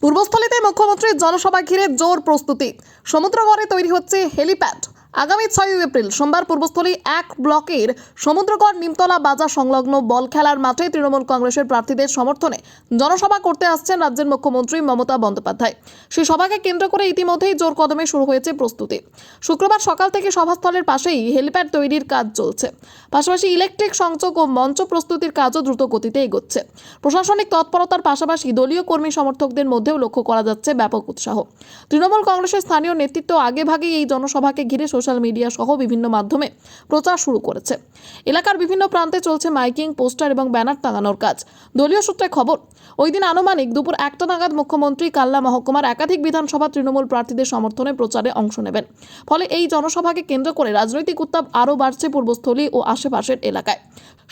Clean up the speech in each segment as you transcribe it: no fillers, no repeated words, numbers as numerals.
পূর্বস্থলীতে মুখ্যমন্ত্রীর জনসভা ঘিরে জোর প্রস্তুতি। সমুদ্রগড়ে তৈরি হচ্ছে হেলিপ্যাড। আগামী 6 এপ্রিল সোমবার পূর্বস্থলী 1 ব্লকের সমুদ্রগড় নিমতলা বাজার সংলগ্ন বল খেলার মাঠে তৃণমূল কংগ্রেসের প্রার্থীদের সমর্থনে জনসভা করতে আসছেন রাজ্যের মুখ্যমন্ত্রী মমতা বন্দ্যোপাধ্যায়। সেই সভাকে কেন্দ্র করে ইতিমধ্যেই জোর কদমে শুরু হয়েছে প্রস্তুতি। শুক্রবার সকাল থেকে সভাস্থলের পাশেই হেলিপ্যাড তৈরির কাজ চলছে। পাশাপাশি ইলেকট্রিক সংযোগ ও মঞ্চ প্রস্তুতির কাজও দ্রুত গতিতে এগোচ্ছে। প্রশাসনিক তৎপরতার পাশাপাশি দলীয় কর্মী সমর্থকদের মধ্যেও লক্ষ্য করা যাচ্ছে ব্যাপক উৎসাহ। তৃণমূল কংগ্রেসের স্থানীয় নেতৃত্ব আগেভাগেই এই জনসভাকে ঘিরে সোশ্যাল মিডিয়া সহ বিভিন্ন মাধ্যমে প্রচার শুরু করেছে। এলাকার বিভিন্ন প্রান্তে চলছে মাইকিং, পোস্টার এবং ব্যানার টাঙানোর কাজ। দলীয় সূত্রে খবর, ওই দিন আনুমানিক দুপুর 1টা নাগাদ মুখ্যমন্ত্রী কাল্লা মহকুমার একাধিক বিধানসভা তৃণমূল প্রার্থীদের সমর্থনে প্রচারে অংশ নেবেন। ফলে এই জনসভাকে কেন্দ্র করে রাজনৈতিক উত্তাপ আরও বাড়ছে পূর্বস্থলী ও আশেপাশের এলাকায়।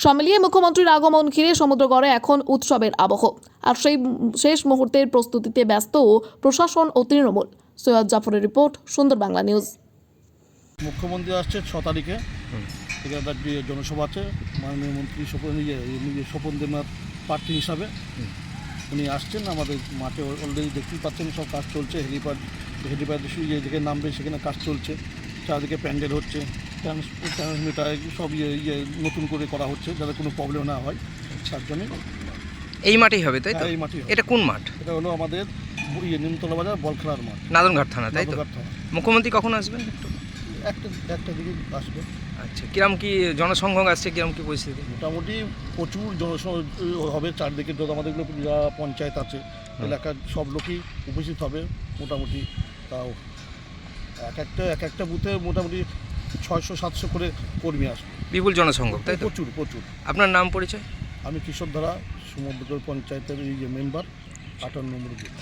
সব মিলিয়ে মুখ্যমন্ত্রীর আগমন ঘিরে সমুদ্রগড়ে এখন উৎসবের আবহ। আর সেই শেষ মুহূর্তের প্রস্তুতিতে ব্যস্ত প্রশাসন ও তৃণমূল। সৈয়দ জাফরের রিপোর্ট, সুন্দর বাংলা নিউজ। মুখ্যমন্ত্রী আসছে 6 তারিখে, এখানে একটা জনসভা আছে। মাননীয় মন্ত্রী স্বপন দেবনাথ প্রার্থী হিসাবে উনি আসছেন আমাদের মাঠে। অলরেডি দেখতেই পাচ্ছেন সব কাজ চলছে। হেলিপ্যাড যেখানে নামবে সেখানে কাজ চলছে। চারদিকে প্যান্ডেল হচ্ছে, ট্রান্সমিটার সব নতুন করে করা হচ্ছে যাতে কোনো প্রবলেম না হয়। তার জন্য এই মাঠেই হবে, তাই তো? এই মাঠেই হবে। এটা কোন মাঠ? এটা হলো আমাদের নিমতলা বাজার বল খেলার মাঠ, নাদনঘাট থানা, তাই তো? নাদনঘাট থানা। মুখ্যমন্ত্রী কখন আসবেন? একটা দিকে আসবে। আচ্ছা, কিরম কি জনসংখ্যা আসছে, কিরম কি পরিস্থিতি? মোটামুটি প্রচুর হবে। চারদিকে যত আমাদের যা পঞ্চায়েত আছে এলাকার সব লোকই উপস্থিত হবে। মোটামুটি তাও এক একটা বুথে মোটামুটি 600-700 করে কর্মী আসবে। বিপুল জনসংখ্যা, তাই তো? প্রচুর। আপনার নাম পরিচয়? আমি কিশোরধারা সমুদ্রগড় পঞ্চায়েতের মেম্বার, 58 নম্বর বুথ।